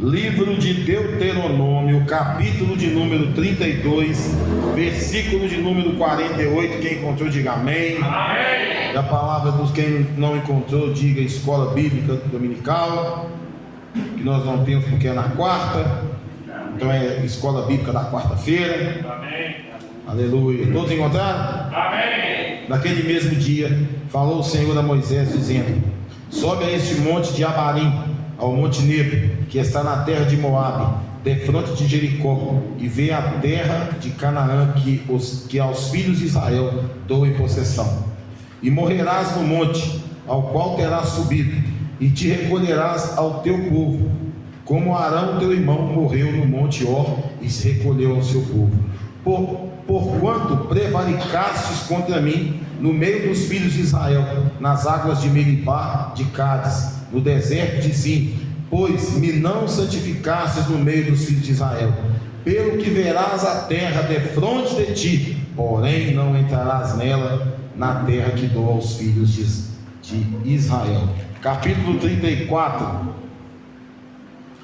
Livro de Deuteronômio, capítulo de número 32, versículo de número 48. Quem encontrou, diga amém. Amém. E a palavra dos quem não encontrou, diga Escola Bíblica Dominical, que nós não temos porque é na quarta. Então é Escola Bíblica da quarta-feira. Amém. Aleluia. Todos encontraram? Amém. Naquele mesmo dia, falou o Senhor a Moisés, dizendo: sobe a este monte de Abarim, ao monte Nebo, que está na terra de Moabe, defronte de Jericó, e vê a terra de Canaã, que aos filhos de Israel dou em possessão. E morrerás no monte ao qual terás subido, e te recolherás ao teu povo, como Arão teu irmão morreu no monte Hor e se recolheu ao seu povo. Porquanto prevaricastes contra mim no meio dos filhos de Israel, nas águas de Meribá de Cádiz, no deserto de Zim, pois me não santificastes no meio dos filhos de Israel. Pelo que verás a terra defronte de ti, porém não entrarás nela, na terra que dou aos filhos de Israel. Capítulo 34.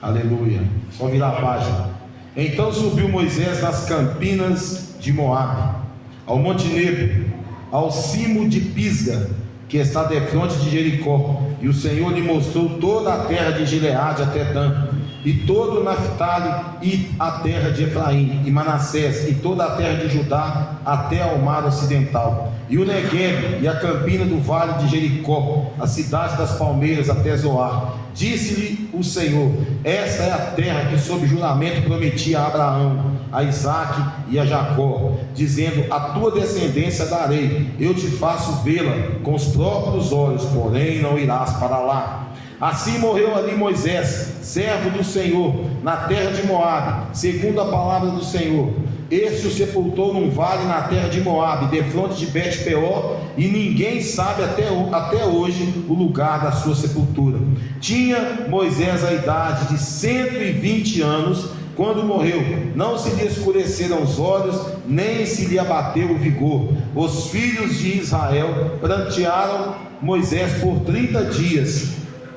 Aleluia. Só virar a página. Então subiu Moisés das campinas de Moabe, ao monte Nebo, ao cimo de Pisga, que está defronte de Jericó, e o Senhor lhe mostrou toda a terra de Gileade até Dan, e todo o Naphtali, e a terra de Efraim, e Manassés, e toda a terra de Judá, até ao mar ocidental, e o Negueb, e a campina do vale de Jericó, a cidade das palmeiras, até Zoar. Disse-lhe o Senhor: esta é a terra que sob juramento prometi a Abraão, a Isaque e a Jacó, dizendo: a tua descendência darei, eu te faço vê-la com os próprios olhos, porém não irás para lá. Assim morreu ali Moisés, servo do Senhor, na terra de Moabe, segundo a palavra do Senhor. Este o sepultou num vale na terra de Moabe, defronte de Bet-peor, e ninguém sabe até hoje o lugar da sua sepultura. Tinha Moisés a idade de 120 anos quando morreu, não se lhe escureceram os olhos, nem se lhe abateu o vigor. Os filhos de Israel prantearam Moisés por 30 dias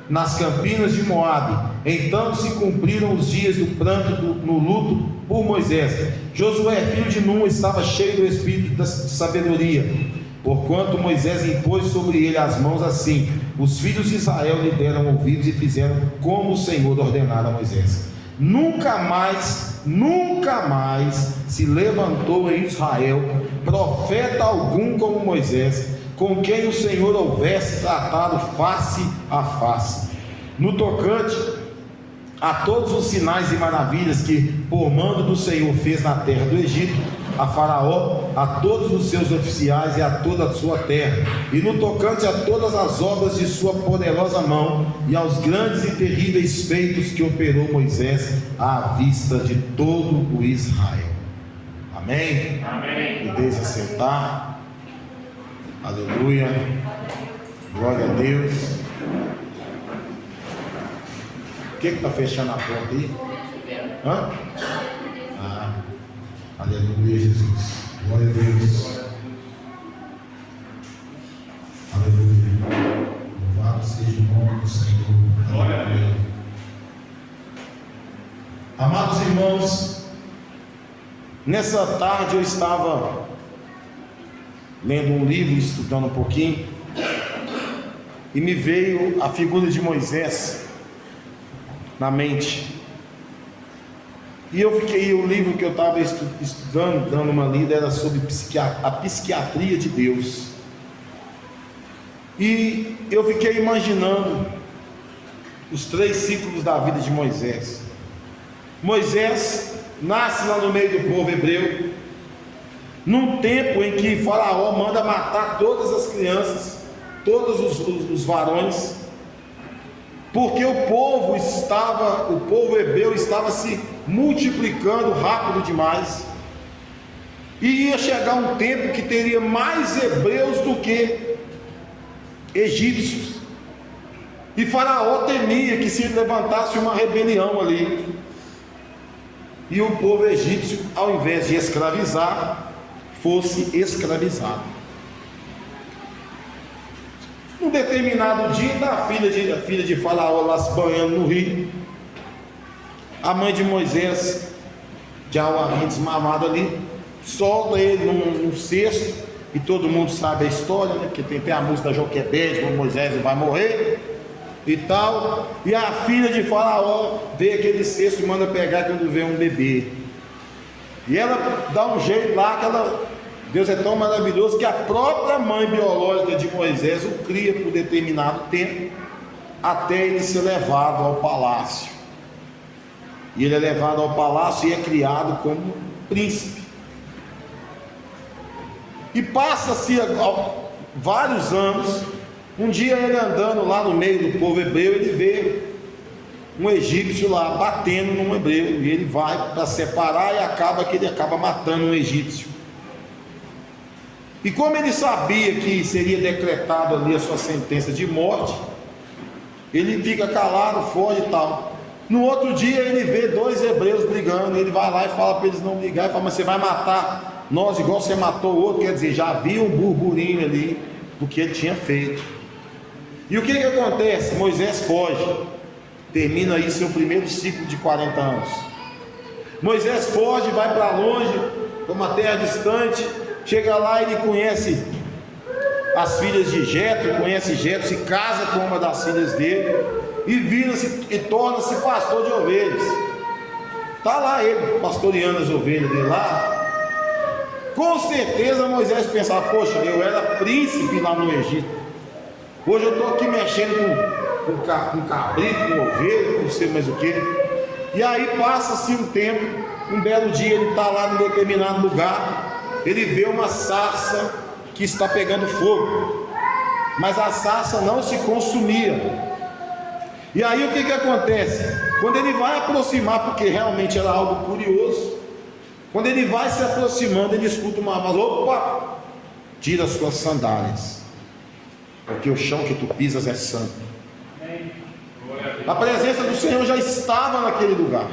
nas campinas de Moabe. Então se cumpriram os dias do pranto no luto por Moisés. Josué, filho de Nun, estava cheio do espírito de sabedoria, porquanto Moisés impôs sobre ele as mãos assim. Os filhos de Israel lhe deram ouvidos e fizeram como o Senhor ordenara a Moisés. Nunca mais se levantou em Israel profeta algum como Moisés, com quem o Senhor houvesse tratado face a face, no tocante a todos os sinais e maravilhas que por mando do Senhor fez na terra do Egito, a Faraó, a todos os seus oficiais e a toda a sua terra, e no tocante a todas as obras de sua poderosa mão, e aos grandes e terríveis feitos que operou Moisés à vista de todo o Israel. Amém? Amém. Podeis assentar. Aleluia. Glória a Deus. O que está fechando a porta aí? Hã? Ah, aleluia, Jesus. Glória a Deus. Aleluia. Louvado seja o nome do Senhor. Glória a Deus. Amados irmãos, nessa tarde eu estava lendo um livro, estudando um pouquinho, e me veio a figura de Moisés na mente. E o livro que eu estava estudando, dando uma lida, era sobre a psiquiatria de Deus. E eu fiquei imaginando os 3 ciclos da vida de Moisés. Moisés nasce lá no meio do povo hebreu, num tempo em que Faraó manda matar todas as crianças, todos os varões, porque o povo hebreu estava se multiplicando rápido demais, e ia chegar um tempo que teria mais hebreus do que egípcios, e Faraó temia que se levantasse uma rebelião ali, e o povo egípcio, ao invés de escravizar, fosse escravizado. Num determinado dia, a filha de Faraó lá se banhando no rio, A mãe de Moisés, já o havia desmamado ali, solta ele num cesto, e todo mundo sabe a história, né? Porque tem a música da Joquebede, como Moisés vai morrer e tal. E a filha de Faraó vê aquele cesto e manda pegar quando vê um bebê. E ela dá um jeito lá, Deus é tão maravilhoso que a própria mãe biológica de Moisés o cria por determinado tempo, até ele ser levado ao palácio. E ele é levado ao palácio e é criado como príncipe. E passa-se vários anos. Um dia ele andando lá no meio do povo hebreu, ele vê um egípcio lá batendo num hebreu, e ele vai para separar, e ele acaba matando um egípcio. E como ele sabia que seria decretado ali a sua sentença de morte, ele fica calado, foge e tal. No outro dia ele vê dois hebreus brigando, ele vai lá e fala para eles não brigar, e fala: mas você vai matar nós igual você matou o outro? Quer dizer, já havia um burburinho ali do que ele tinha feito. E o que acontece? Moisés foge, termina aí seu primeiro ciclo de 40 anos. Moisés foge, vai para longe, para uma terra distante, chega lá, ele conhece as filhas de Jetro, conhece Jetro, se casa com uma das filhas dele, e vira-se e torna-se pastor de ovelhas. Está lá ele pastoreando as ovelhas dele lá. Com certeza Moisés pensava: poxa, eu era príncipe lá no Egito, hoje eu estou aqui mexendo com cabrito, com ovelha, não sei mais o que. E aí passa-se um tempo, um belo dia ele está lá em determinado lugar, ele vê uma sarça que está pegando fogo, mas a sarça não se consumia. E aí o que acontece? Quando ele vai aproximar, porque realmente era algo curioso, quando ele vai se aproximando, ele escuta uma voz: opa, tira as suas sandálias, porque o chão que tu pisas é santo. A presença do Senhor já estava naquele lugar.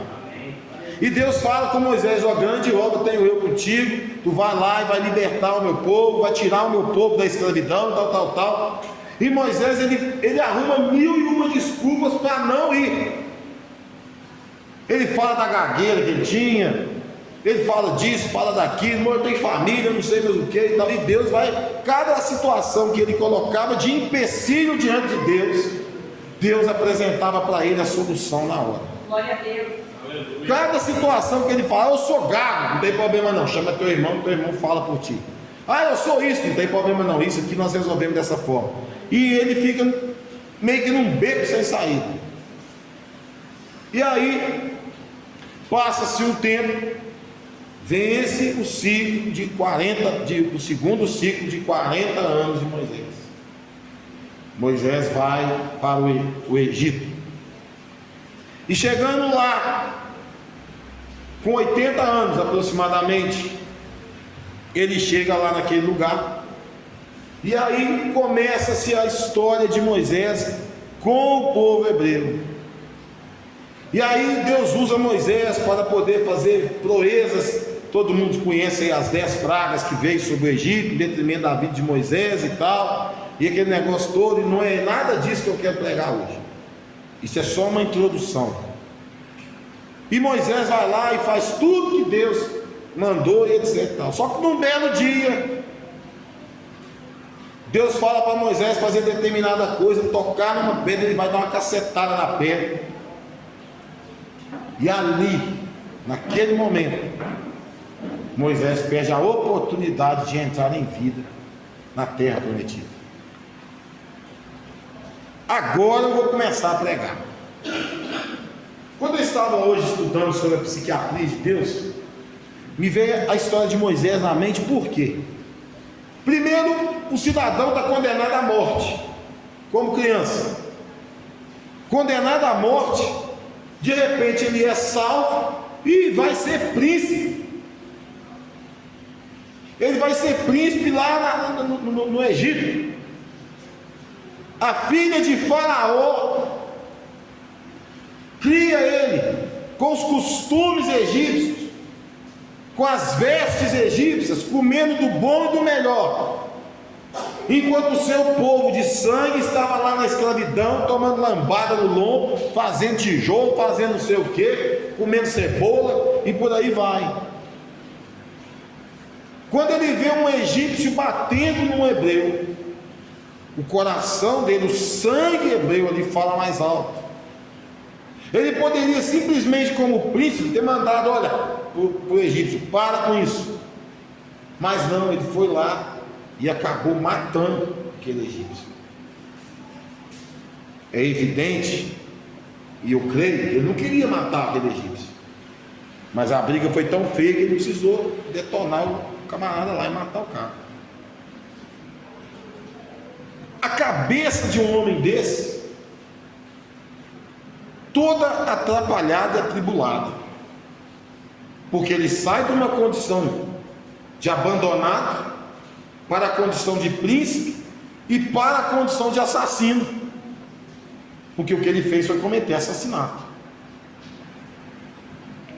E Deus fala com Moisés: ó, grande obra tenho eu contigo, tu vai lá e vai libertar o meu povo, vai tirar o meu povo da escravidão, tal. E Moisés, ele arruma 1001 desculpas para não ir. Ele fala da gagueira que ele tinha, ele fala disso, fala daquilo, eu tenho família, não sei mais o que e tal. E Deus vai, cada situação que ele colocava de empecilho diante de Deus apresentava para ele a solução na hora. Glória a Deus. Cada situação que ele fala: eu sou gago, não tem problema não, chama teu irmão fala por ti. Ah, eu sou isso, não tem problema não, isso aqui nós resolvemos dessa forma. E ele fica meio que num beco sem saída. E aí passa-se um tempo, vence o ciclo de 40, o segundo ciclo de 40 anos de Moisés. Moisés vai para o Egito, e chegando lá, com 80 anos aproximadamente, ele chega lá naquele lugar. E aí começa-se a história de Moisés com o povo hebreu. E aí Deus usa Moisés para poder fazer proezas. Todo mundo conhece aí as 10 pragas que veio sobre o Egito, em detrimento da vida de Moisés e tal, e aquele negócio todo. E não é nada disso que eu quero pregar hoje. Isso é só uma introdução. E Moisés vai lá e faz tudo que Deus mandou, e etc. Só que num belo dia, Deus fala para Moisés fazer determinada coisa, tocar numa pedra, ele vai dar uma cacetada na pedra. E ali, naquele momento, Moisés perde a oportunidade de entrar em vida na terra prometida. Agora eu vou começar a pregar. Quando eu estava hoje estudando sobre a psiquiatria de Deus, me veio a história de Moisés na mente. Por quê? Primeiro, o cidadão está condenado à morte, como criança, condenado à morte. De repente ele é salvo e vai ser príncipe. Ele vai ser príncipe lá no Egito. A filha de Faraó cria ele com os costumes egípcios, com as vestes egípcias, comendo do bom e do melhor. enquanto o seu povo de sangue estava lá na escravidão, tomando lambada no lombo, fazendo tijolo, fazendo não sei o que, comendo cebola e por aí vai. Quando ele vê um egípcio batendo num hebreu, o coração dele, o sangue hebreu ali fala mais alto. Ele poderia simplesmente, como príncipe, ter mandado: olha, para o egípcio, para com isso. Mas não, ele foi lá e acabou matando aquele egípcio. É evidente, e eu creio, que ele não queria matar aquele egípcio, mas a briga foi tão feia que ele precisou detonar o camarada lá e matar o cara. A cabeça de um homem desse, toda atrapalhada e atribulada, porque ele sai de uma condição de abandonado para a condição de príncipe e para a condição de assassino, porque o que ele fez foi cometer assassinato.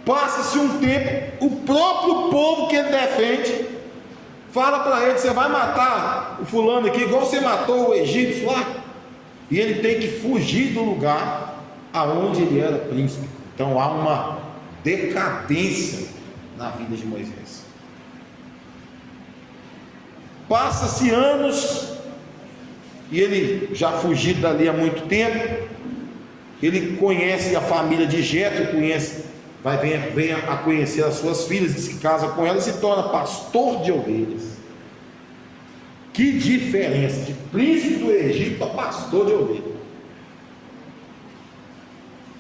Passa-se um tempo, o próprio povo que ele defende fala para ele: você vai matar o fulano aqui igual você matou o egípcio lá, e ele tem que fugir do lugar aonde ele era príncipe. Então há uma decadência na vida de Moisés. Passa-se anos, e ele já fugido dali há muito tempo, ele conhece a família de Jetro, vem a conhecer as suas filhas, e se casa com elas e se torna pastor de ovelhas. Que diferença de príncipe do Egito a pastor de ovelhas.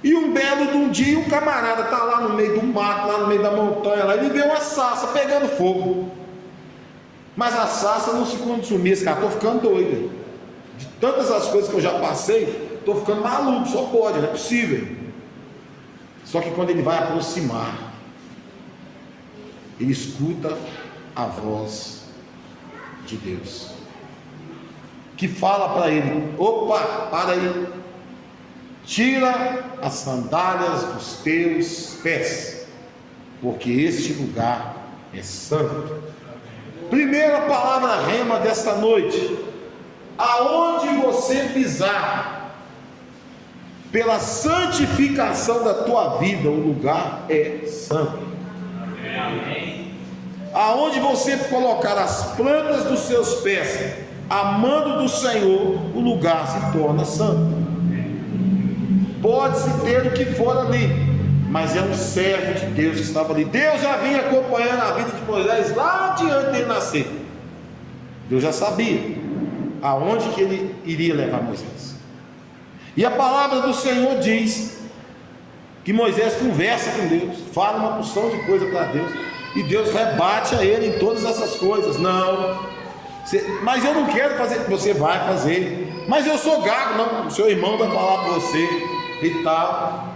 E um belo de um dia, um camarada está lá no meio do mato, lá no meio da montanha, lá, ele vê uma sarça pegando fogo, mas a sarça não se consumia. Esse cara: estou ficando doido, de tantas as coisas que eu já passei, estou ficando maluco, só pode, não é possível. Só que quando ele vai aproximar, ele escuta a voz de Deus, que fala para ele: opa, para aí, tira as sandálias dos teus pés, porque este lugar é santo. Primeira palavra rema desta noite: aonde você pisar, pela santificação da tua vida, o lugar é santo. Amém. Aonde você colocar as plantas dos seus pés, amando do Senhor, o lugar se torna santo. Pode-se ter o que for ali, mas é um servo de Deus que estava ali. Deus já vinha acompanhando a vida de Moisés lá diante dele nascer. Deus já sabia aonde que ele iria levar Moisés. E a palavra do Senhor diz que Moisés conversa com Deus, fala uma porção de coisa para Deus, e Deus rebate a ele em todas essas coisas. Não, mas eu não quero fazer. Você vai fazer, mas eu sou gago. Não, o seu irmão vai falar para você e tal.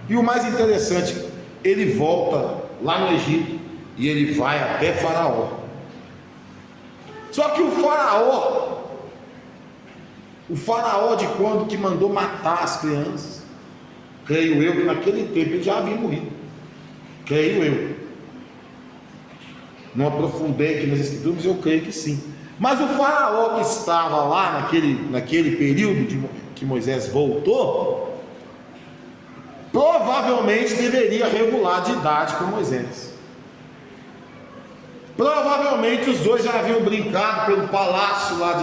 E o mais interessante, ele volta lá no Egito e ele vai até Faraó. Só que o Faraó de quando que mandou matar as crianças, creio eu que naquele tempo ele já havia morrido, creio eu. Não aprofundei aqui nas escrituras, mas eu creio que sim. Mas o Faraó que estava lá naquele período que Moisés voltou, provavelmente deveria regular de idade com Moisés. Provavelmente os dois já haviam brincado pelo palácio lá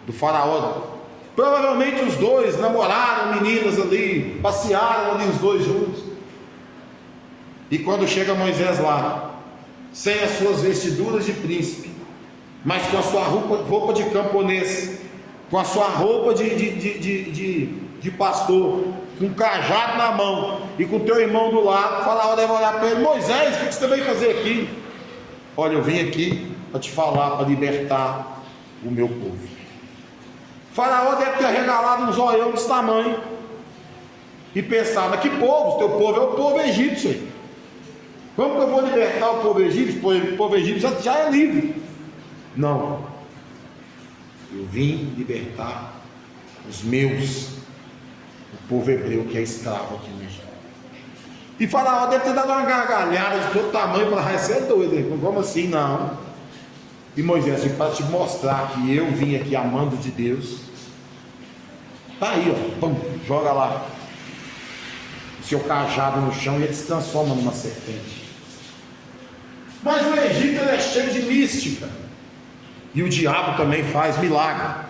do Faraó. Provavelmente os dois namoraram meninas ali, passearam ali os dois juntos. E quando chega Moisés lá, sem as suas vestiduras de príncipe, mas com a sua roupa de camponês, com a sua roupa de pastor, com um cajado na mão e com o teu irmão do lado, Faraó deve olhar para ele: Moisés, o que você veio fazer aqui? Olha, eu vim aqui para te falar, para libertar o meu povo. Faraó deve ter regalado um zoião desse tamanho e pensar: mas que povo? O teu povo é o povo egípcio. Como que eu vou libertar o povo egípcio? O povo egípcio já é livre. Não, eu vim libertar os meus, o povo hebreu que é escravo aqui no Egito. E Faraó deve ter dado uma gargalhada de todo tamanho para falar: você é doido, como assim? Não, E Moisés, para te mostrar que eu vim aqui amando de Deus, tá aí, ó, pum, joga lá o seu cajado no chão e ele se transforma numa serpente. Mas o Egito é cheio de mística, e o diabo também faz milagre.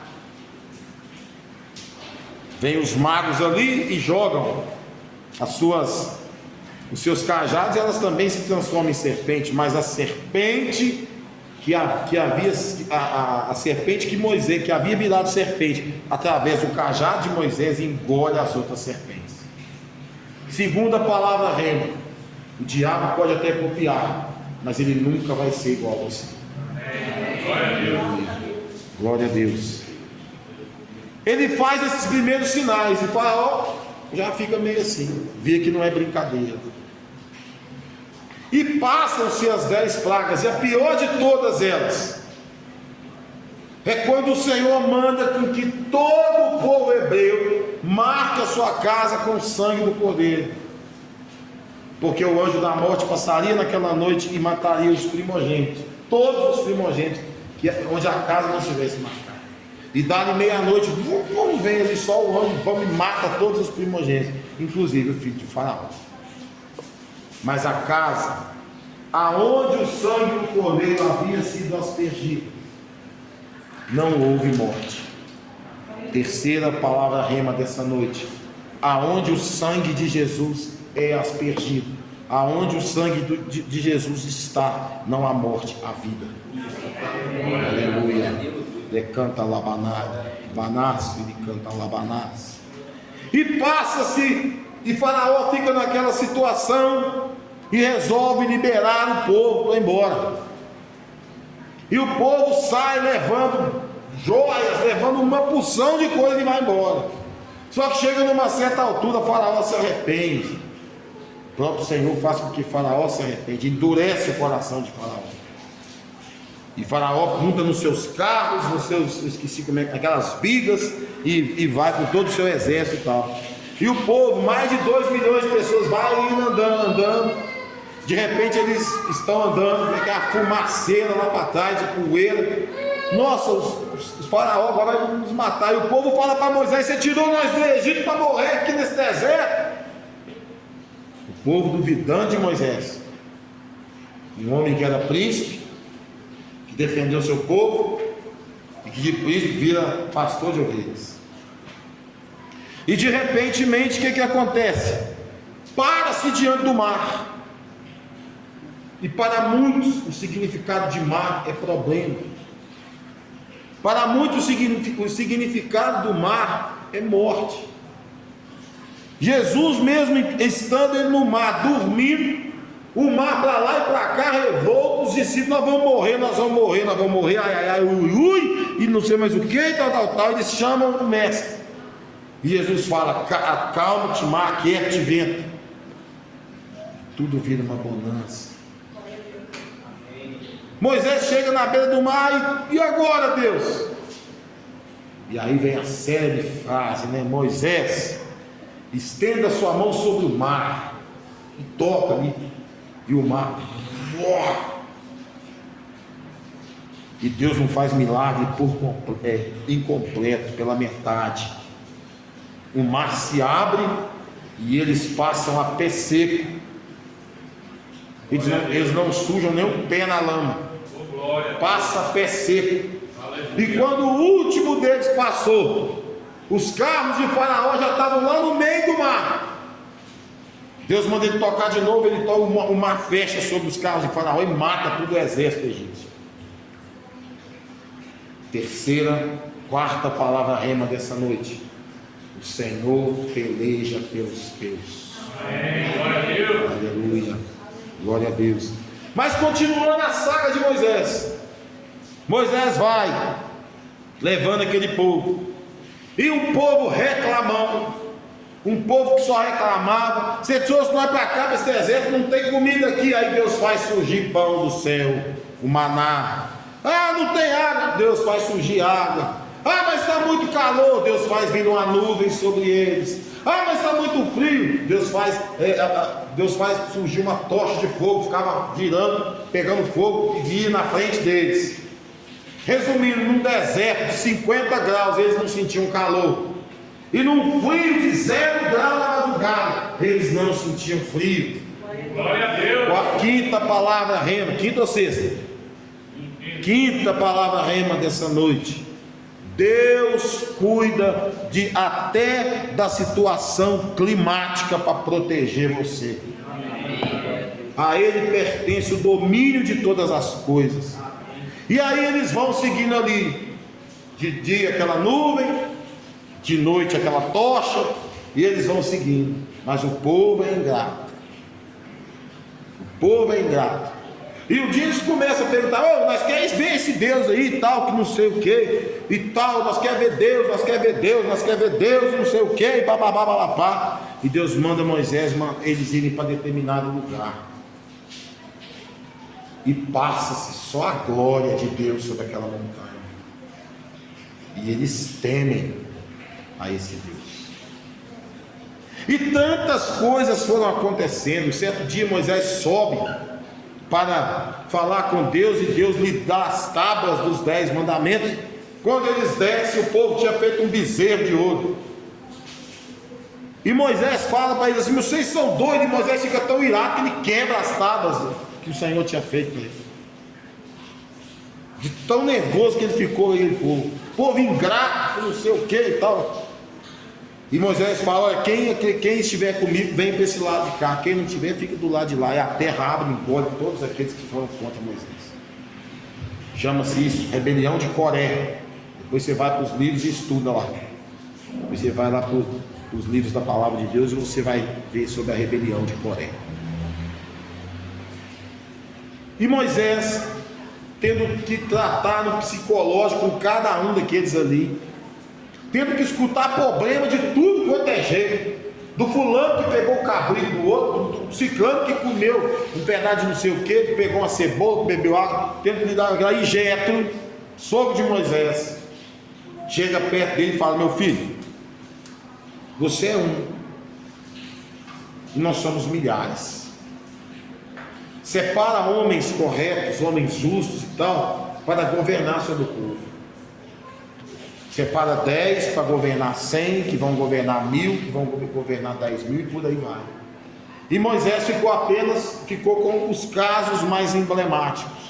Vem os magos ali e jogam os seus cajados, e elas também se transformam em serpente. Mas a serpente a serpente que havia virado serpente através do cajado de Moisés, engole as outras serpentes. Segundo a palavra rema, o diabo pode até copiar, mas ele nunca vai ser igual a você. Glória a Deus. Glória a Deus. Ele faz esses primeiros sinais, e Faraó já fica meio assim, vê que não é brincadeira. E passam-se as 10 pragas, e a pior de todas elas é quando o Senhor manda com que todo o povo hebreu marque a sua casa com o sangue do cordeiro, porque o anjo da morte passaria naquela noite e mataria os primogênitos, todos os primogênitos, onde a casa não estivesse marcada. E dali meia-noite, vem ali só o anjo, vamos e mata todos os primogênitos, inclusive o filho de Faraó. Mas a casa aonde o sangue do cordeiro havia sido aspergido, não houve morte. Terceira palavra rema dessa noite: aonde o sangue de Jesus é aspergido, aonde o sangue de Jesus está, não há morte, há vida. Aleluia. Decanta labanás, ele canta labanás. E passa-se, e Faraó fica naquela situação e resolve liberar o povo para ir embora. E o povo sai levando joias, levando uma porção de coisa e vai embora. Só que chega numa certa altura, Faraó se arrepende. O próprio Senhor faz com que Faraó se arrepende, endurece o coração de Faraó. E Faraó monta nos seus carros, nos seus, esqueci como é, aquelas bigas, e vai com todo o seu exército e tal. E o povo, mais de 2 milhões de pessoas, vai indo andando. De repente eles estão andando, vem aquela fumaceira lá para trás, de poeira. Nossa, os faraó agora vão nos matar. E o povo fala para Moisés: você tirou nós do Egito para morrer aqui nesse deserto? O povo duvidando de Moisés. Um homem que era príncipe, que defendeu seu povo, e que de príncipe vira pastor de ovelhas. E de repentemente, o que acontece? Para-se diante do mar. E para muitos o significado de mar é problema. Para muitos o significado do mar é morte. Jesus mesmo estando ele no mar, dormindo, o mar para lá e para cá revolto, os discípulos: nós vamos morrer, nós vamos morrer, nós vamos morrer, ai, ai, ai, ui, ui, e não sei mais o que, tal, eles chamam o mestre. E Jesus fala: acalma-te, mar, aquieta-te, vento. Tudo vira uma bonança. Moisés chega na beira do mar e agora, Deus? E aí vem a célebre frase, né? Moisés, estenda sua mão sobre o mar e toca ali, e o mar, e Deus não faz milagre incompleto, pela metade. O mar se abre e eles passam a pé seco. Eles não sujam nem o pé na lama. Passa pé seco. E quando o último deles passou, os carros de Faraó já estavam lá no meio do mar. Deus manda ele tocar de novo, ele toca, o mar fecha sobre os carros de Faraó e mata todo o exército egípcio. Quarta palavra rema dessa noite: o Senhor peleja pelos teus. Amém. Glória a Deus. Aleluia. Glória a Deus. Mas continuando a saga de Moisés, Moisés vai levando aquele povo, e o povo reclamando, um povo que só reclamava: você trouxe nós para cá, para esse deserto, não tem comida aqui. Aí Deus faz surgir pão do céu, o maná. Não tem água, Deus faz surgir água. Mas está muito calor, Deus faz vir uma nuvem sobre eles. Mas está muito frio, Deus faz surgir uma tocha de fogo, ficava girando, pegando fogo e ia na frente deles. Resumindo, num deserto de 50 graus, eles não sentiam calor. E num frio de 0 graus na madrugada, eles não sentiam frio. Glória a Deus. A quinta palavra rema, quinta ou sexta? Quinta palavra rema dessa noite. Deus cuida até da situação climática para proteger você. A Ele pertence o domínio de todas as coisas. E aí eles vão seguindo ali, de dia aquela nuvem, de noite aquela tocha, e eles vão seguindo. Mas o povo é ingrato. O povo é ingrato. E um dia eles começam a perguntar: nós queremos ver esse Deus aí e tal, que não sei o que, e tal, nós queremos ver Deus, nós queremos ver Deus, nós queremos ver Deus, não sei o que, e bababá, bababá. E Deus manda Moisés, eles irem para determinado lugar. E passa-se só a glória de Deus sobre aquela montanha. E eles temem a esse Deus. E tantas coisas foram acontecendo. Certo dia Moisés sobe para falar com Deus, e Deus lhe dá as tábuas dos 10 mandamentos. Quando eles descem, o povo tinha feito um bezerro de ouro. E Moisés fala para eles assim: vocês são doidos. E Moisés fica tão irado que ele quebra as tábuas que o Senhor tinha feito para ele. De tão nervoso que ele ficou, ele, povo ingrato, não sei o que e tal. E Moisés fala: olha, quem estiver comigo, vem para esse lado de cá. Quem não estiver, fica do lado de lá. E a terra abre e engole todos aqueles que foram contra Moisés. Chama-se isso rebelião de Coré. Depois você vai para os livros e estuda lá. Depois você vai lá para os livros da palavra de Deus e você vai ver sobre a rebelião de Coré. E Moisés, tendo que tratar no psicológico com cada um daqueles ali, tendo que escutar problema de tudo quanto é jeito, do fulano que pegou o cabrito do outro, do ciclano que comeu um pedaço de não sei o que, que pegou uma cebola, que bebeu água, tendo que lidar com aí. Jetro, sogro de Moisés, chega perto dele e fala: meu filho, você é um, e nós somos milhares. Separa homens corretos, homens justos e tal, para governar sobre o povo. Separa 10 para governar 100, que vão governar 1000, que vão governar 10.000 e por aí vai. E Moisés ficou com os casos mais emblemáticos,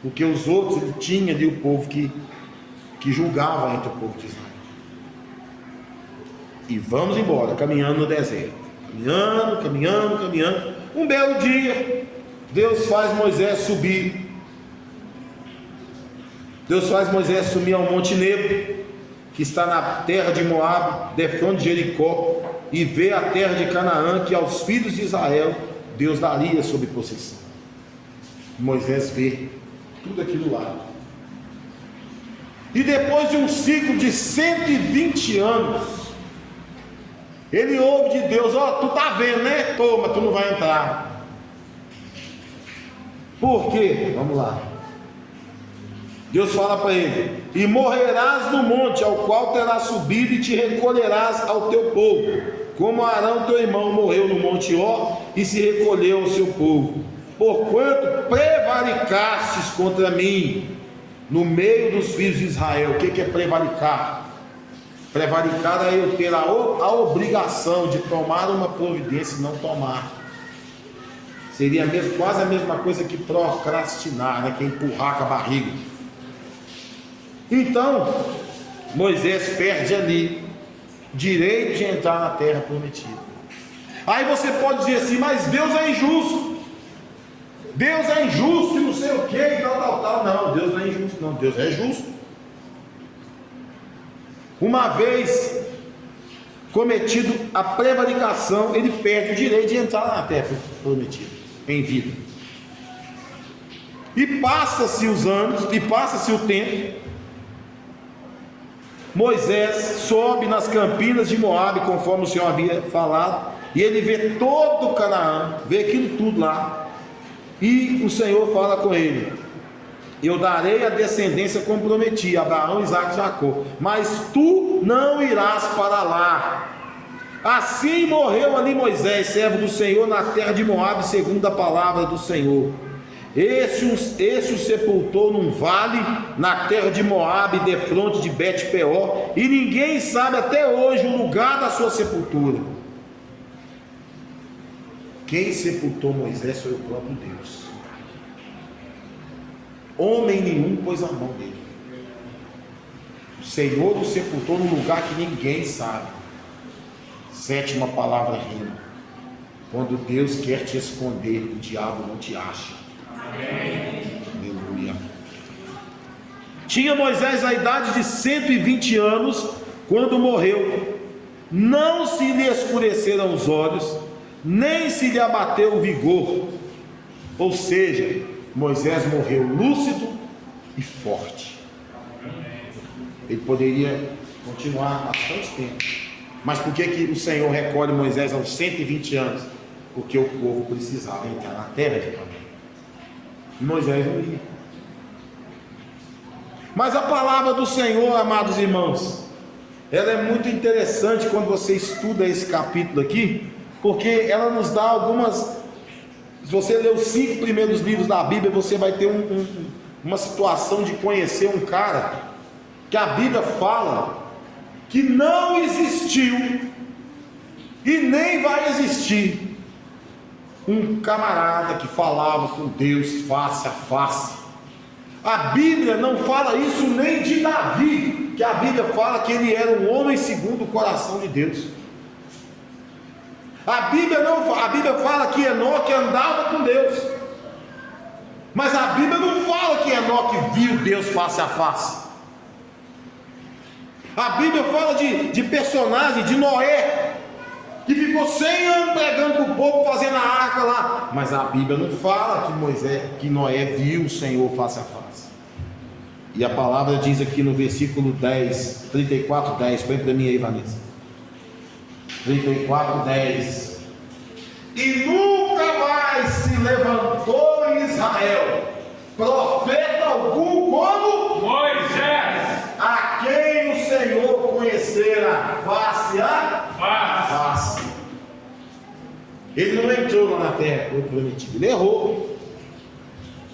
porque os outros ele tinha ali o povo que julgava entre o povo de Israel. E vamos embora, caminhando no deserto, caminhando. Um belo dia, Deus faz Moisés subir ao Monte Nebo, que está na terra de Moabe, defronte de Jericó, e ver a terra de Canaã, que aos filhos de Israel Deus daria sob possessão. Moisés vê tudo aquilo lá. E depois de um ciclo de 120 anos, ele ouve de Deus: tu tá vendo, né? Toma, tu não vai entrar. Por quê? Vamos lá. Deus fala para ele: e morrerás no monte ao qual terás subido, e te recolherás ao teu povo, como Arão teu irmão morreu no monte Hor e se recolheu ao seu povo, porquanto prevaricastes contra mim no meio dos filhos de Israel. O que é prevaricar? Prevaricar é eu ter a obrigação de tomar uma providência e não tomar. Seria quase a mesma coisa que procrastinar, né? Que é empurrar com a barriga. Então Moisés perde ali direito de entrar na terra prometida. Aí você pode dizer assim: mas Deus é injusto, e não sei o que e tal. Não, Deus não é injusto, não. Deus é justo. Uma vez cometido a prevaricação, ele perde o direito de entrar na terra prometida em vida. E passa-se os anos, e passa-se o tempo. Moisés sobe nas campinas de Moabe, conforme o Senhor havia falado, e ele vê todo o Canaã, vê aquilo tudo lá. E o Senhor fala com ele: eu darei a descendência como prometi, Abraão, Isaque e Jacó, mas tu não irás para lá. Assim morreu ali Moisés, servo do Senhor, na terra de Moabe, segundo a palavra do Senhor. Este o sepultou num vale na terra de Moabe, defronte de Bet-peor, e ninguém sabe até hoje o lugar da sua sepultura. Quem sepultou Moisés foi o próprio Deus. Homem nenhum pôs a mão dele. O Senhor o sepultou num lugar que ninguém sabe. Sétima palavra rima: quando Deus quer te esconder, o diabo não te acha. Amém. Aleluia. Tinha Moisés a idade de 120 anos quando morreu. Não se lhe escureceram os olhos, nem se lhe abateu o vigor. Ou seja, Moisés morreu lúcido e forte. Ele poderia continuar bastante tempo. Mas por que o Senhor recolhe Moisés aos 120 anos? Porque o povo precisava entrar na terra de Canaã. Moisés não ia. Mas a palavra do Senhor, amados irmãos, ela é muito interessante quando você estuda esse capítulo aqui, porque ela nos dá algumas. Se você ler os 5 primeiros livros da Bíblia, você vai ter uma situação de conhecer um cara que a Bíblia fala que não existiu e nem vai existir um camarada que falava com Deus face a face. A Bíblia não fala isso nem de Davi, que a Bíblia fala que ele era um homem segundo o coração de Deus. A Bíblia fala que Enoque andava com Deus, mas a Bíblia não fala que Enoque viu Deus face a face. A Bíblia fala de personagem, de Noé, que ficou 100 anos pregando para o povo, fazendo a arca lá, mas a Bíblia não fala que Noé viu o Senhor face a face. E a palavra diz aqui no versículo 10, 34, 10, põe para mim aí, Vanessa. 34, 10. E nunca mais se levantou em Israel profeta algum como Moisés, a quem o Senhor conhecera face a face. Ele não entrou lá na terra prometida, ele errou,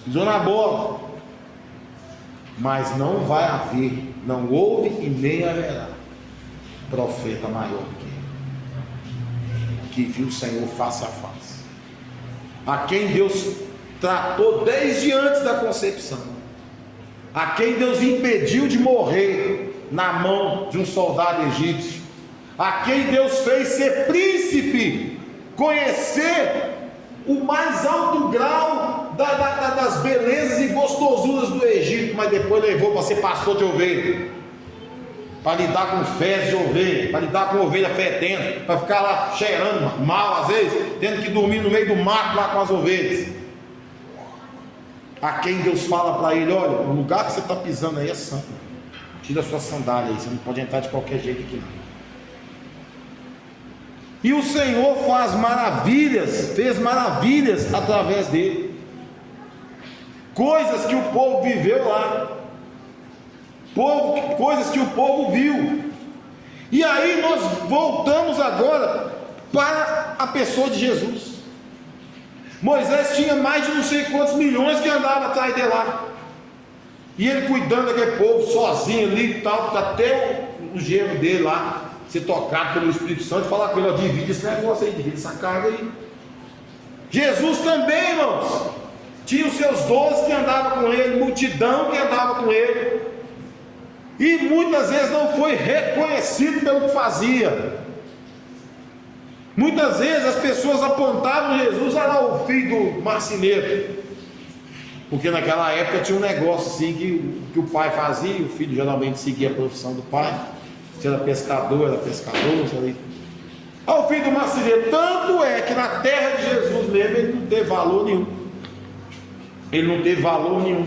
pisou na bola. Mas não vai haver, não houve e nem haverá profeta maior que viu o Senhor face a face, a quem Deus tratou desde antes da concepção, a quem Deus impediu de morrer na mão de um soldado egípcio, a quem Deus fez ser príncipe, conhecer o mais alto grau das belezas e gostosuras do Egito, mas depois levou para ser pastor de ovelha, para lidar com fezes de ovelha, para lidar com ovelha fedendo, para ficar lá cheirando mal às vezes, tendo que dormir no meio do mato lá com as ovelhas. A quem Deus fala para ele: olha, o lugar que você está pisando aí é santo, tira a sua sandália aí, você não pode entrar de qualquer jeito aqui não. E o Senhor fez maravilhas através dele, coisas que o povo viveu lá, coisas que o povo viu. E aí nós voltamos agora para a pessoa de Jesus. Moisés tinha mais de não sei quantos milhões que andavam atrás dele lá, e ele cuidando daquele povo sozinho ali e tal, até o genro dele lá ser tocado pelo Espírito Santo e falar com ele: ó, divide esse negócio aí, divide essa carga aí. Jesus também, irmãos, tinha os seus 12 que andavam com ele, multidão que andava com ele, e muitas vezes não foi reconhecido pelo que fazia. Muitas vezes as pessoas apontavam Jesus: olha lá o filho do marceneiro, porque naquela época tinha um negócio assim que o pai fazia, e o filho geralmente seguia a profissão do pai. Se era pescador, o filho do marceneiro. Tanto é que na terra de Jesus mesmo ele não teve valor nenhum.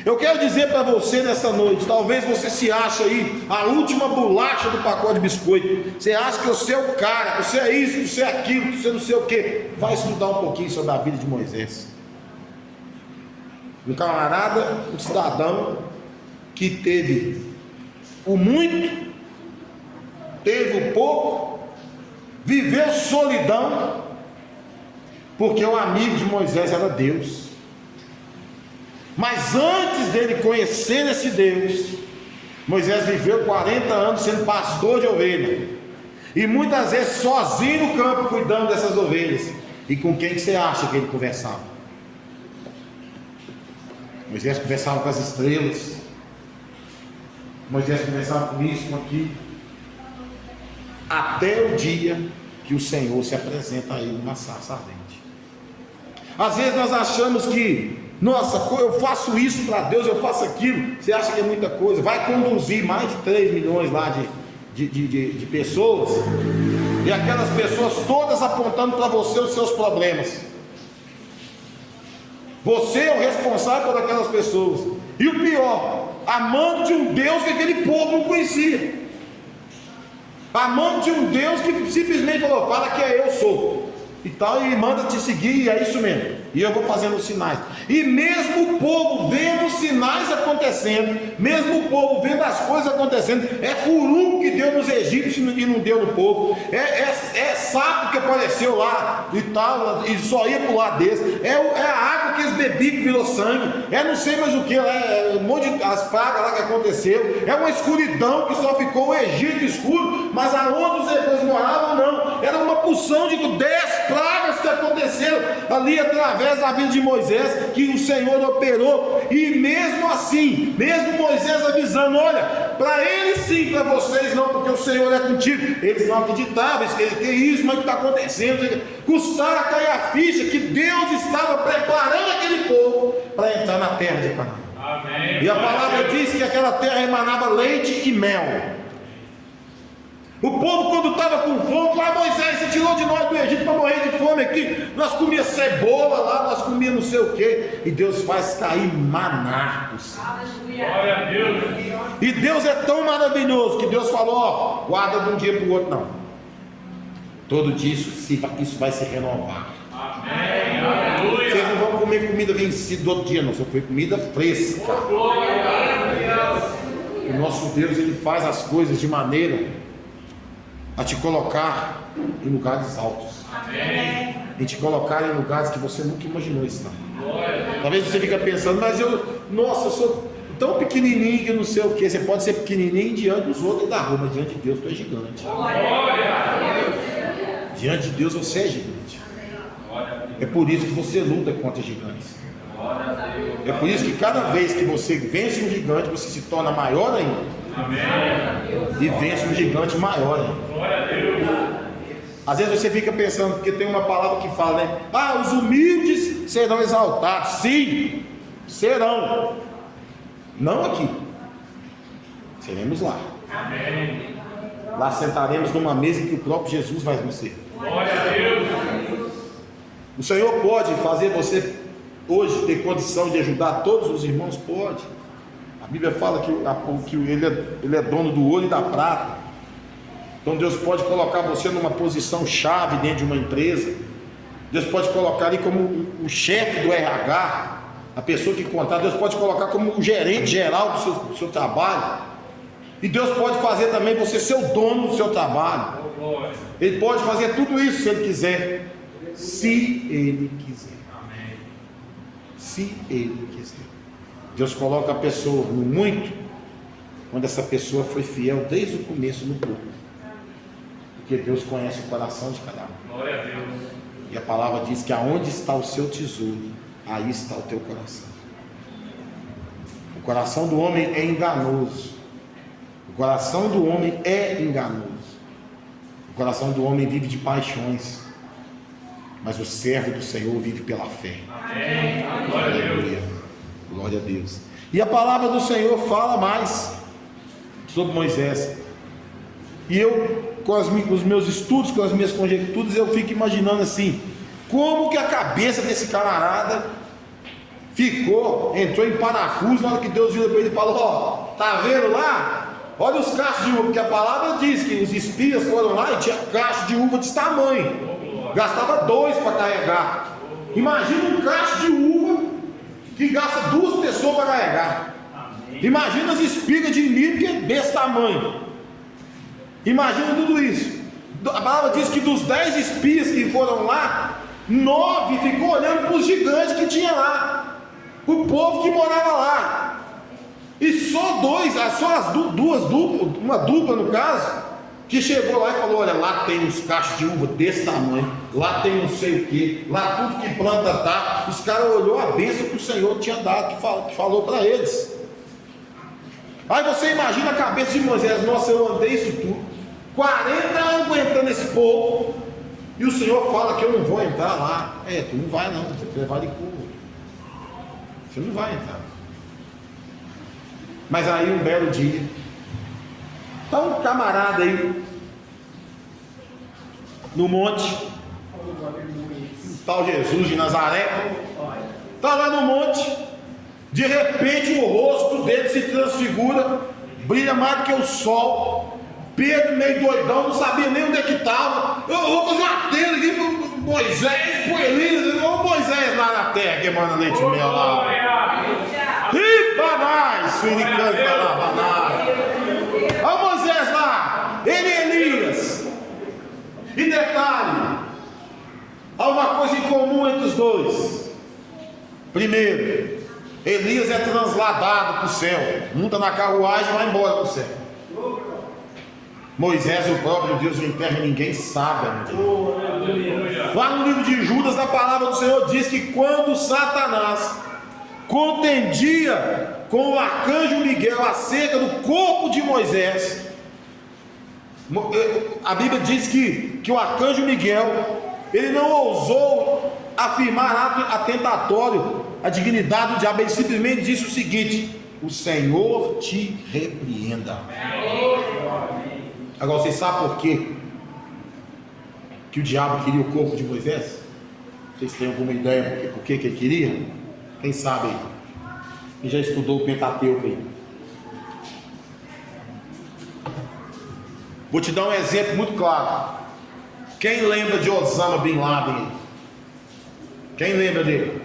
Eu quero dizer para você nessa noite: talvez você se ache aí a última bolacha do pacote de biscoito. Você acha que você é o cara, que você é isso, que você é aquilo, que você não sei o que. Vai estudar um pouquinho sobre a vida de Moisés. Um camarada, um cidadão que teve o muito, teve o pouco, viveu solidão, porque o amigo de Moisés era Deus. Mas antes dele conhecer esse Deus, Moisés viveu 40 anos sendo pastor de ovelha, e muitas vezes sozinho no campo cuidando dessas ovelhas. E com quem que você acha que ele conversava? Moisés conversava com as estrelas, Moisés conversava com isso, com aquilo, até o dia que o Senhor se apresenta a ele numa sarça ardente. Às vezes nós achamos que, nossa, eu faço isso para Deus, eu faço aquilo. Você acha que é muita coisa? Vai conduzir mais de 3 milhões lá de pessoas, e aquelas pessoas todas apontando para você os seus problemas. Você é o responsável por aquelas pessoas. E o pior, amando de um Deus que aquele povo não conhecia, amando de um Deus que simplesmente falou: fala que é eu sou e tal, e manda te seguir, e é isso mesmo, e eu vou fazendo os sinais. E mesmo o povo vendo os sinais acontecendo, mesmo o povo vendo as coisas acontecendo, é furunco que deu nos egípcios e não deu no povo, é sapo que apareceu lá e tal, e só ia para o lado desse, é a água que eles bebiam que virou sangue, é não sei mais o que, é um monte de as pragas lá que aconteceu, é uma escuridão que só ficou o Egito escuro, mas aonde os hebreus moravam não, era uma porção de 10 pragas que aconteceram ali através da vida de Moisés, que o Senhor operou. E mesmo assim, mesmo Moisés avisando: olha, para eles sim, para vocês não, porque o Senhor é contigo, eles não acreditavam, que isso, mas o que está acontecendo? Custaram a cair a ficha que Deus estava preparando aquele povo para entrar na terra de Canaã. Amém. E a palavra diz que aquela terra emanava leite e mel. O povo, quando estava com fome, lá: Moisés, você tirou de nós do Egito para morrer de fome aqui. Nós comíamos cebola lá, nós comíamos não sei o que. E Deus faz cair maná do céu. Glória a Deus. E Deus é tão maravilhoso que Deus falou: ó, guarda de um dia para o outro, não. Todo dia isso vai se renovar. Amém. Aleluia. Vocês não vão comer comida vencida do outro dia, não. Só comer comida fresca. Glória a Deus. O nosso Deus, ele faz as coisas de maneira a te colocar em lugares altos. Amém. E te colocar em lugares que você nunca imaginou estar. Talvez você fique pensando: mas eu sou tão pequenininho que não sei o que. Você pode ser pequenininho diante dos outros da rua, mas diante de Deus tu é gigante. Diante de Deus você é gigante. É por isso que você luta contra gigantes. É por isso que cada vez que você vence um gigante, você se torna maior ainda. Amém. E vence um gigante maior, né? Glória a Deus. Às vezes você fica pensando, porque tem uma palavra que fala, né? Ah, os humildes serão exaltados. Sim, serão. Não aqui. Seremos lá. Amém. Lá sentaremos numa mesa que o próprio Jesus vai nos ser. Glória a Deus. O Senhor pode fazer você hoje ter condição de ajudar todos os irmãos? Pode. A Bíblia fala que ele é dono do ouro e da prata. Então Deus pode colocar você numa posição chave dentro de uma empresa. Deus pode colocar ali como o chefe do RH, a pessoa que contrata. Deus pode colocar como o gerente geral do seu trabalho. E Deus pode fazer também você ser o dono do seu trabalho. Ele pode fazer tudo isso se Ele quiser. Se Ele quiser. Se Ele quiser. Deus coloca a pessoa no muito, quando essa pessoa foi fiel desde o começo no pouco. Porque Deus conhece o coração de cada um. Glória a Deus. E a palavra diz que aonde está o seu tesouro, aí está o teu coração. O coração do homem é enganoso. O coração do homem é enganoso. O coração do homem vive de paixões. Mas o servo do Senhor vive pela fé. Amém. Glória a Deus. Glória a Deus. E a palavra do Senhor fala mais sobre Moisés. E eu, com os meus estudos, com as minhas conjecturas, eu fico imaginando assim: como que a cabeça desse camarada entrou em parafuso na hora que Deus virou para ele e falou: ó, tá vendo lá? Olha os cachos de uva, porque a palavra diz que os espias foram lá e tinha cacho de uva desse tamanho, gastava 2 para carregar. Imagina um cacho de uva que gasta 2 pessoas para carregar. Imagina as espigas de milho que é desse tamanho. Imagina tudo isso. A palavra diz que dos 10 espias que foram lá, 9 ficou olhando para os gigantes que tinha lá. o povo que morava lá. E só uma dupla no caso, que chegou lá e falou: olha, lá tem uns cachos de uva desse tamanho, lá tem não sei o que, lá tudo que planta tá. Os caras olhou a bênção que o Senhor tinha dado, que falou para eles. Aí você imagina a cabeça de Moisés: nossa, eu andei isso tudo, 40 anos aguentando esse povo, e o Senhor fala que eu não vou entrar lá. Tu não vai não, você vai de curva, você não vai entrar. Mas aí um belo dia, está um camarada aí no monte, o tal Jesus de Nazaré, está lá no monte, de repente o rosto dele se transfigura, brilha mais do que o sol. Pedro meio doidão, não sabia nem onde é que estava. Eu vou fazer uma tenda aqui para Moisés, para Elias, ou Moisés lá na terra que manda leite e mel lá. Banais, filho canta lá, banais. Olha o Moisés lá, ele e Elias. E detalhe, há uma coisa em comum entre os dois. Primeiro, Elias é transladado para o céu, monta na carruagem e vai embora para o céu. Moisés, o próprio Deus o enterra e ninguém sabe. Lá no livro de Judas, a palavra do Senhor diz que quando Satanás contendia com o arcanjo Miguel acerca do corpo de Moisés, a Bíblia diz que o arcanjo Miguel, ele não ousou afirmar atentatório a dignidade do diabo. Ele simplesmente disse o seguinte: o Senhor te repreenda. Agora vocês sabem por quê que o diabo queria o corpo de Moisés? Vocês têm alguma ideia por que ele queria? Quem sabe aí? Quem já estudou o Pentateuco aí? Vou te dar um exemplo muito claro. Quem lembra de Osama Bin Laden? Quem lembra dele?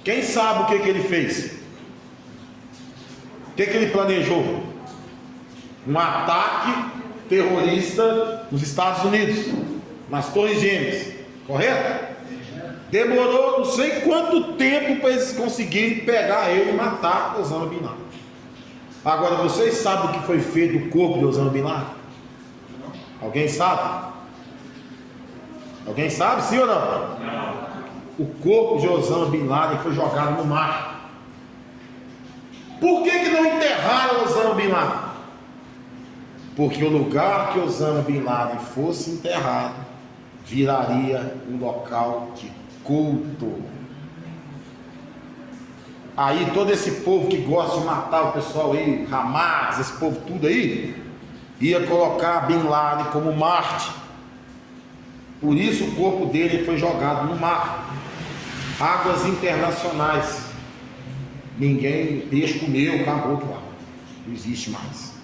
Quem sabe o que ele fez? O que ele planejou? Um ataque terrorista nos Estados Unidos, nas Torres Gêmeas, correto? Demorou não sei quanto tempo para eles conseguirem pegar ele e matar Osama Bin Laden. Agora, vocês sabem o que foi feito do corpo de Osama Bin Laden? Alguém sabe? Alguém sabe, sim ou não? Não. O corpo de Osama Bin Laden foi jogado no mar. Por que não enterraram Osama Bin Laden? Porque o lugar que Osama Bin Laden fosse enterrado viraria um local de culto. Aí todo esse povo que gosta de matar o pessoal aí, Hamas, esse povo tudo aí, ia colocar Bin Laden como Marte. Por isso o corpo dele foi jogado no mar. Águas internacionais. Ninguém, peixe comeu, acabou lá. Não existe mais.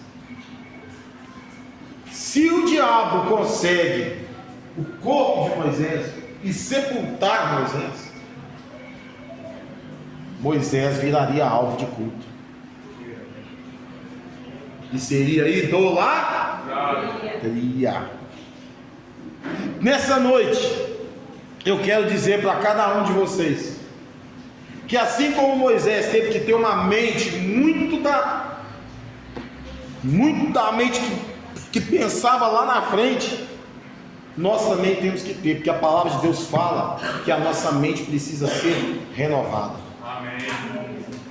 Se o diabo consegue o corpo de Moisés e sepultar Moisés, Moisés viraria alvo de culto e seria idolatria. Nessa noite eu quero dizer para cada um de vocês que assim como Moisés teve que ter uma mente muito da mente que pensava lá na frente, nós também temos que ter, porque a palavra de Deus fala que a nossa mente precisa ser renovada. Amém.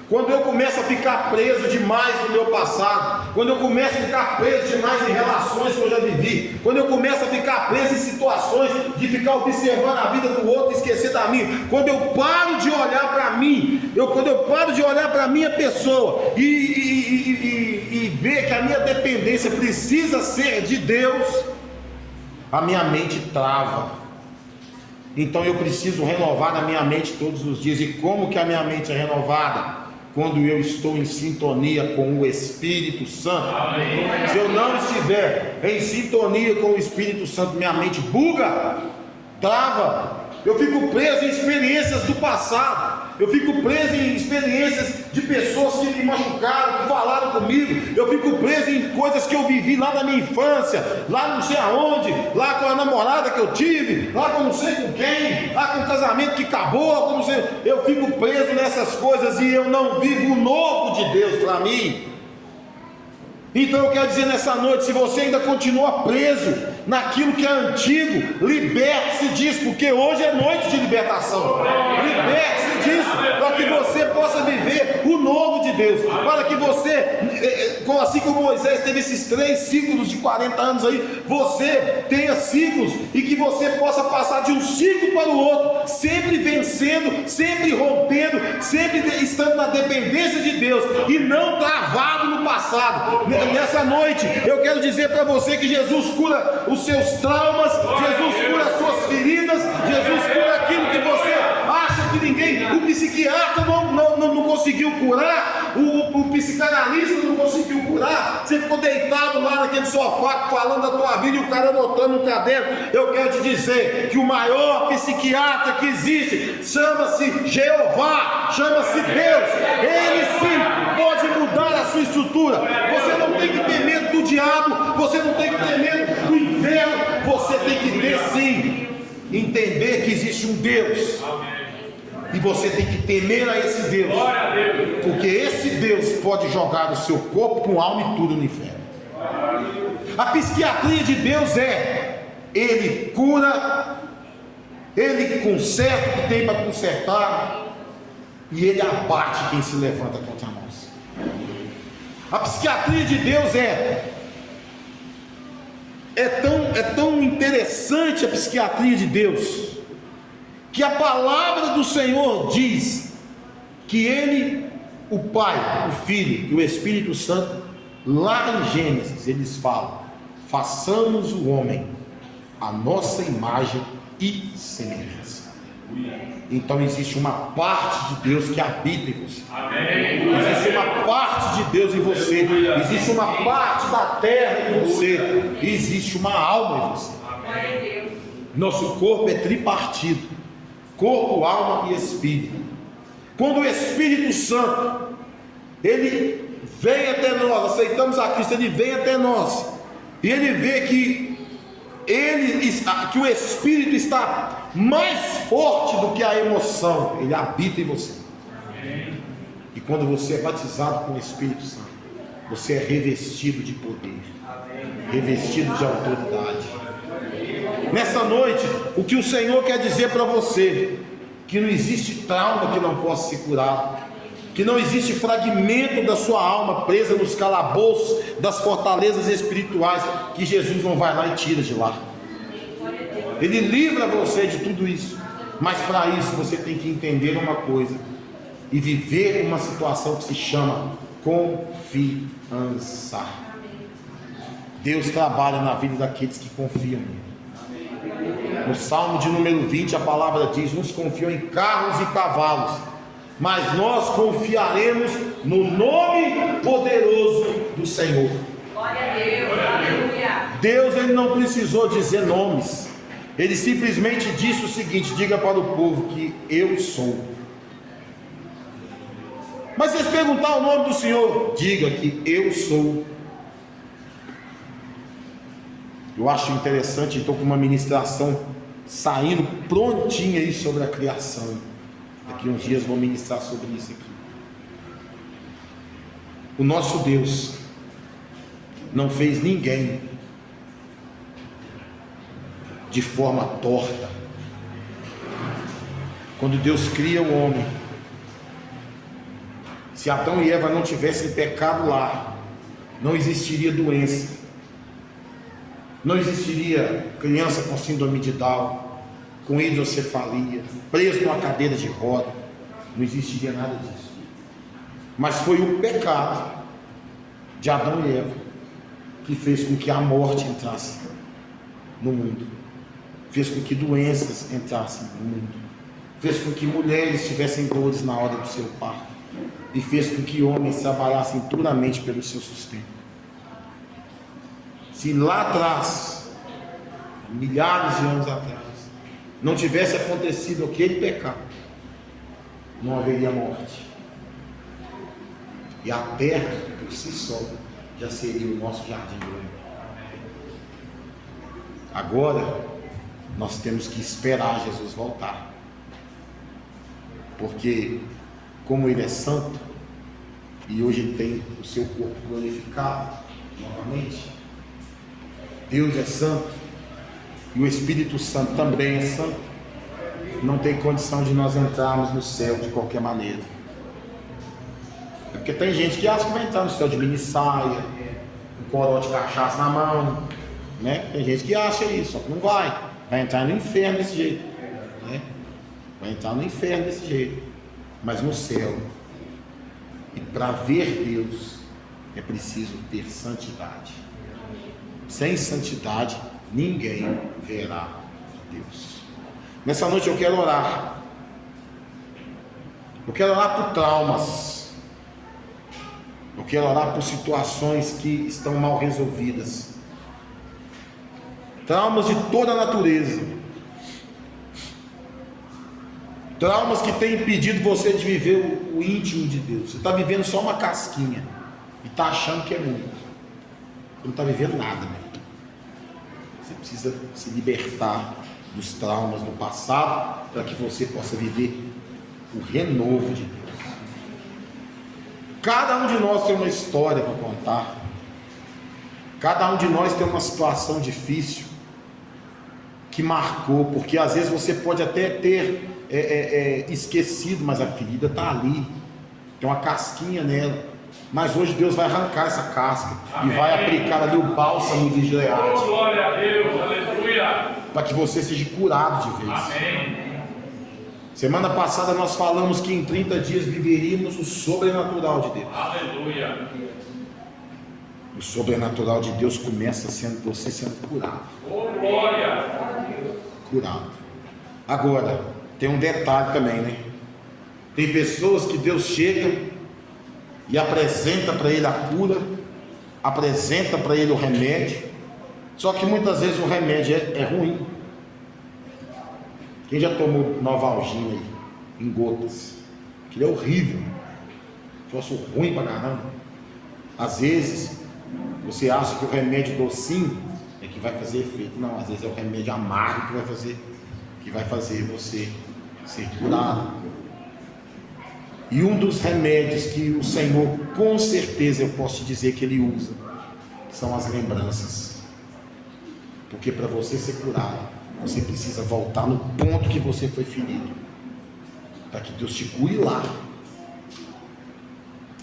Quando eu começo a ficar preso demais no meu passado, quando eu começo a ficar preso demais em relações que eu já vivi, quando eu começo a ficar preso em situações de ficar observando a vida do outro e esquecer da minha, quando eu paro de olhar para mim, quando eu paro de olhar para a minha pessoa e ver que a minha dependência precisa ser de Deus, a minha mente trava. Então eu preciso renovar a minha mente todos os dias. E como que a minha mente é renovada? Quando eu estou em sintonia com o Espírito Santo. Amém. Se eu não estiver em sintonia com o Espírito Santo, minha mente buga, trava. Eu fico preso em experiências do passado. eu fico preso em experiências de pessoas que me machucaram, que falaram comigo, eu fico preso em coisas que eu vivi lá na minha infância, lá não sei aonde, lá com a namorada que eu tive, lá com não sei com quem, lá com o casamento que acabou, com não sei, eu fico preso nessas coisas e eu não vivo o novo de Deus para mim. Então eu quero dizer nessa noite, se você ainda continua preso naquilo que é antigo, liberte-se disso, porque hoje é noite de libertação. Liberte-se disso, para que você possa viver o novo de Deus, para que você, assim como Moisés teve esses 3 ciclos de 40 anos aí, você tenha ciclos, e que você possa passar de um ciclo para o outro, sempre vencendo, sempre rompendo, sempre estando na dependência de Deus, e não travado no passado. Nessa noite eu quero dizer para você que Jesus cura os seus traumas, Jesus cura as suas feridas, Jesus cura aquilo que você acha que ninguém, o psiquiatra não conseguiu curar, o psicanalista não conseguiu curar. Você ficou deitado lá naquele sofá falando da tua vida e o cara anotando no caderno. Eu quero te dizer que o maior psiquiatra que existe chama-se Jeová, chama-se Deus. Ele sim pode mudar a sua estrutura. Você não tem que ter medo do diabo, você não tem que ter medo do inferno, você tem que ter sim, entender que existe um Deus, e você tem que temer a esse Deus, porque esse Deus pode jogar o seu corpo com alma e tudo no inferno. A psiquiatria de Deus Ele cura, Ele conserta o que tem para consertar, e Ele abate quem se levanta contra nós. A psiquiatria de Deus é tão interessante, a psiquiatria de Deus, que a palavra do Senhor diz que Ele, o Pai, o Filho e o Espírito Santo, lá em Gênesis, eles falam: façamos o homem a nossa imagem e semelhança. Então existe uma parte de Deus que habita em você. Existe uma parte de Deus em você. Existe uma parte da terra em você. Existe uma alma em você. Nosso corpo é tripartido: corpo, alma e espírito. Quando o Espírito Santo ele vem até nós, aceitamos a Cristo, ele vem até nós e ele vê que o Espírito está mais forte do que a emoção, ele habita em você. E quando você é batizado com o Espírito Santo, você é revestido de poder, revestido de autoridade. Nessa noite, o que o Senhor quer dizer para você: que não existe trauma que não possa ser curado, que não existe fragmento da sua alma presa nos calabouços das fortalezas espirituais, que Jesus não vai lá e tira de lá. Ele livra você de tudo isso, mas para isso você tem que entender uma coisa e viver uma situação que se chama confiança. Deus trabalha na vida daqueles que confiam nele. No Salmo de número 20 a palavra diz: uns confiam em carros e cavalos, mas nós confiaremos no nome poderoso do Senhor. Glória a Deus, aleluia. Deus ele não precisou dizer nomes, ele simplesmente disse o seguinte: diga para o povo que eu sou. Mas se eles perguntar o nome do Senhor, diga que eu sou. Eu acho interessante, estou com uma ministração saindo prontinha aí sobre a criação. Daqui uns dias vou ministrar sobre isso aqui. O nosso Deus não fez ninguém de forma torta. Quando Deus cria o homem, se Adão e Eva não tivessem pecado lá, não existiria doença, não existiria criança com síndrome de Down, com hidrocefalia, preso numa cadeira de roda, não existiria nada disso. Mas foi o pecado de Adão e Eva que fez com que a morte entrasse no mundo, fez com que doenças entrassem no mundo, fez com que mulheres tivessem dores na hora do seu parto, e fez com que homens trabalhassem duramente pelo seu sustento. Se lá atrás, milhares de anos atrás, não tivesse acontecido aquele pecado, não haveria morte. E a terra, por si só, já seria o nosso jardim do Éden. Agora, nós temos que esperar Jesus voltar. Porque, como Ele é santo, e hoje Ele tem o seu corpo glorificado, novamente, Deus é santo, e o Espírito Santo também é santo, não tem condição de nós entrarmos no céu de qualquer maneira. É porque tem gente que acha que vai entrar no céu de mini-saia, um corote de cachaça na mão, né? Tem gente que acha isso, só que não vai entrar no inferno desse jeito, né? Vai entrar no inferno desse jeito. Mas no céu, e para ver Deus, é preciso ter santidade. Sem santidade, ninguém verá Deus. Nessa noite eu quero orar. Eu quero orar por traumas. Eu quero orar por situações que estão mal resolvidas. Traumas de toda a natureza. Traumas que têm impedido você de viver o íntimo de Deus. Você está vivendo só uma casquinha e está achando que é muito. Você não está vivendo nada, né? Você precisa se libertar dos traumas do passado para que você possa viver o renovo de Deus. Cada um de nós tem uma história para contar. Cada um de nós tem uma situação difícil que marcou, porque às vezes você pode até ter esquecido, mas a ferida está ali, tem uma casquinha nela, mas hoje Deus vai arrancar essa casca. Amém. E vai aplicar ali o bálsamo de Gileade. Glória a Deus, aleluia, para que você seja curado de vez. Amém. Semana passada nós falamos que em 30 dias viveríamos o sobrenatural de Deus. Aleluia. O sobrenatural de Deus começa sendo você sendo curado. Oh, glória. Curado. Agora, tem um detalhe também, né? Tem pessoas que Deus chega e apresenta para ele a cura, apresenta para ele o remédio, só que muitas vezes o remédio é ruim. Quem já tomou Novalgina aí, em gotas? Aquilo é horrível, troço ruim pra caramba. Às vezes você acha que o remédio docinho é que vai fazer efeito. Não, às vezes é o remédio amargo que vai fazer você ser curado. E um dos remédios que o Senhor, com certeza eu posso dizer que Ele usa, são as lembranças. Porque para você ser curado, você precisa voltar no ponto que você foi ferido, para que Deus te cure lá,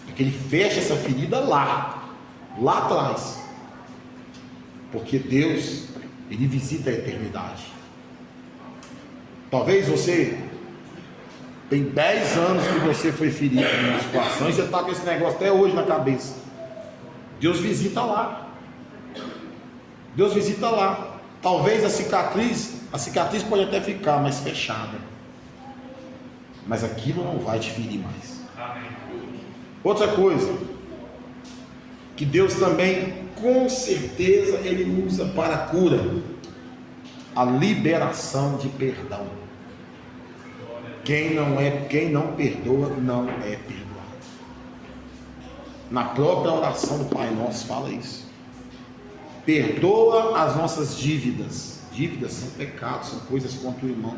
para que Ele feche essa ferida lá atrás, porque Deus, Ele visita a eternidade. Talvez você tem 10 anos que você foi ferido em uma situação e você está com esse negócio até hoje na cabeça. Deus visita lá. Deus visita lá. Talvez a cicatriz pode até ficar mais fechada, mas aquilo não vai te ferir mais. Amém. Outra coisa que Deus também, com certeza, Ele usa para a cura, a liberação de perdão. Quem não perdoa, não é perdoado. Na própria oração do Pai Nosso fala isso. Perdoa as nossas dívidas. Dívidas são pecados, são coisas contra o irmão.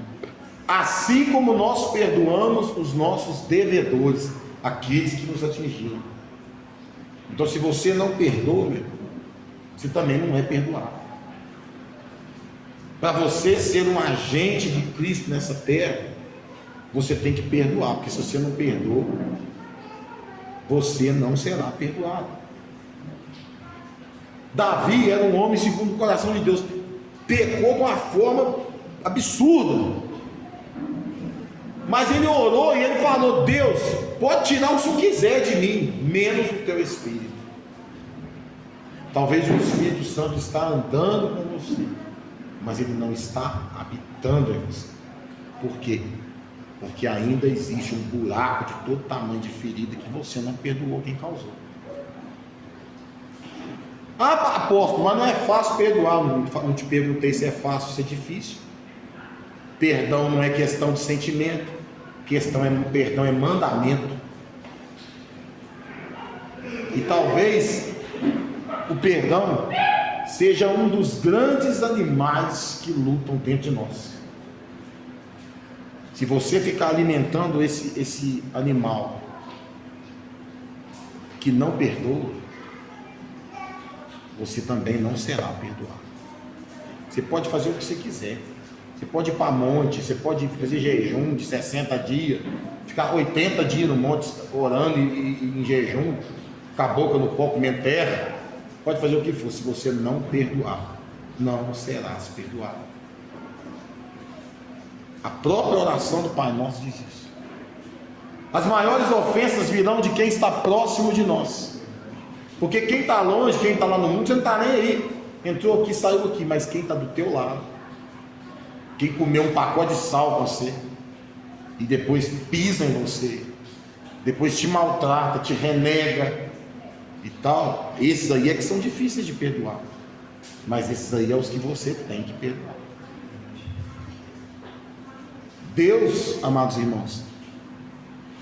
Assim como nós perdoamos os nossos devedores, aqueles que nos atingiram. Então, se você não perdoa, meu, você também não é perdoado. Para você ser um agente de Cristo nessa terra, você tem que perdoar, porque se você não perdoa, você não será perdoado. Davi era um homem segundo o coração de Deus, pecou de uma forma absurda, mas ele orou e ele falou: Deus, pode tirar o que você quiser de mim, menos o teu Espírito. Talvez o Espírito Santo está andando com você, mas ele não está habitando em você. Por quê? Porque ainda existe um buraco de todo tamanho de ferida que você não perdoou quem causou. Ah, apóstolo, mas não é fácil perdoar. Não te perguntei se é fácil, se é difícil. Perdão não é questão de sentimento. perdão é mandamento. E talvez o perdão seja um dos grandes animais que lutam dentro de nós. Se você ficar alimentando esse animal que não perdoa, você também não será perdoado. Você pode fazer o que você quiser. Você pode ir para monte, você pode fazer jejum de 60 dias, ficar 80 dias no monte orando e em jejum, com a boca no pó, comendo terra. Pode fazer o que for, se você não perdoar, não serás perdoado. A própria oração do Pai Nosso diz isso. As maiores ofensas virão de quem está próximo de nós. Porque quem está longe, quem está lá no mundo, você não está nem aí. Entrou aqui, saiu aqui, mas quem está do teu lado, quem comeu um pacote de sal com você, e depois pisa em você, depois te maltrata, te renega e tal, esses aí é que são difíceis de perdoar. Mas esses aí é os que você tem que perdoar. Deus, amados irmãos,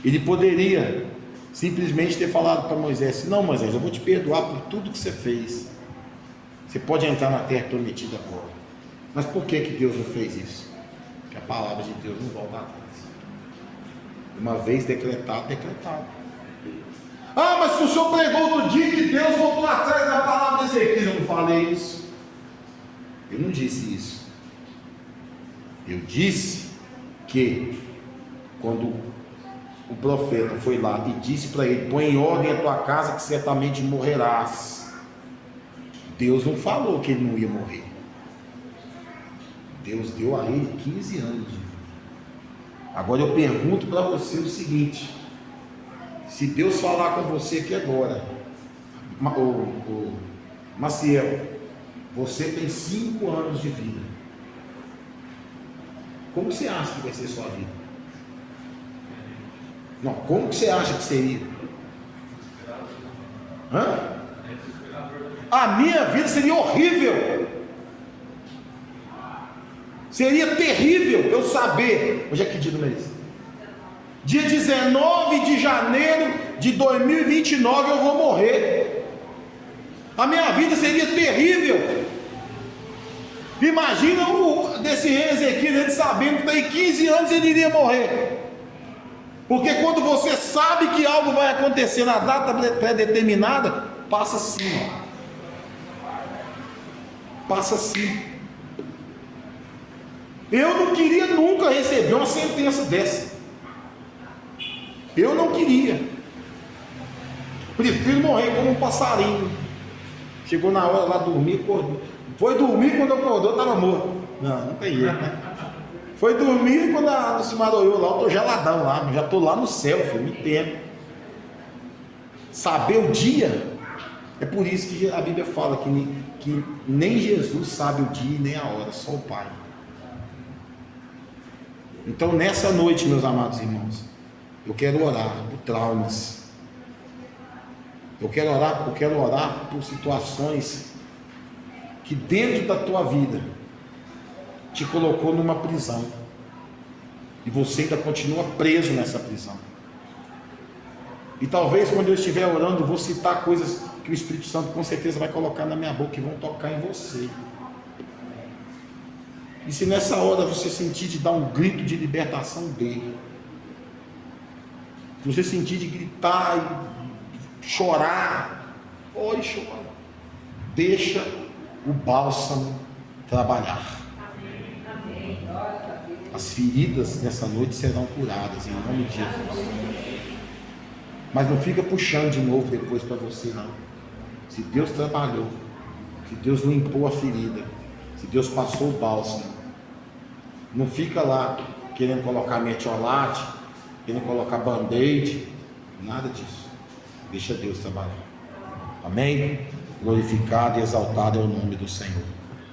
Ele poderia simplesmente ter falado para Moisés: não, Moisés, eu vou te perdoar por tudo que você fez. Você pode entrar na terra prometida agora. Mas por que Deus não fez isso? Porque a palavra de Deus não volta atrás. Uma vez decretado, decretado. Ah, mas o senhor pregou no dia que Deus voltou atrás da palavra de Ezequiel. Eu não falei isso. Eu não disse isso. Eu disse que quando o profeta foi lá e disse para ele: põe em ordem a tua casa, que certamente morrerás. Deus não falou que ele não ia morrer. Deus deu a ele 15 anos de vida. Agora eu pergunto para você o seguinte: se Deus falar com você aqui agora, Maciel, você tem 5 anos de vida, como você acha que vai ser sua vida? Não, como que você acha que seria? A minha vida seria horrível. Seria terrível eu saber. Hoje é que dia do mês? Dia 19 de janeiro de 2029 eu vou morrer. A minha vida seria terrível. Imagina desse rei Ezequiel, ele sabendo que daí 15 anos ele iria morrer. Porque quando você sabe que algo vai acontecer na data pré-determinada, passa assim. Passa assim. Eu não queria nunca receber uma sentença dessa. Eu não queria. Prefiro morrer como um passarinho. Chegou na hora lá dormir, acordou. Foi dormir, quando acordou estava morto. Não tem jeito, né? Foi dormir, quando a se maroiou lá, eu estou geladão lá, já estou lá no céu, filho, me tempo. Saber o dia, é por isso que a Bíblia fala que nem Jesus sabe o dia e nem a hora, só o Pai. Então nessa noite, meus amados irmãos, eu quero orar por traumas. Eu quero orar por situações que dentro da tua vida te colocou numa prisão e você ainda continua preso nessa prisão. E talvez quando eu estiver orando, eu vou citar coisas que o Espírito Santo com certeza vai colocar na minha boca e vão tocar em você. E se nessa hora você sentir de dar um grito de libertação dele, se você sentir de gritar e chorar, ore e chora. Deixa o bálsamo trabalhar. As feridas nessa noite serão curadas em nome de Jesus. Mas não fica puxando de novo depois para você, não. Se Deus trabalhou, se Deus limpou a ferida, se Deus passou o bálsamo, não fica lá querendo colocar metiolate, querendo colocar band-aid, nada disso. Deixa Deus trabalhar. Amém? Glorificado e exaltado é o nome do Senhor.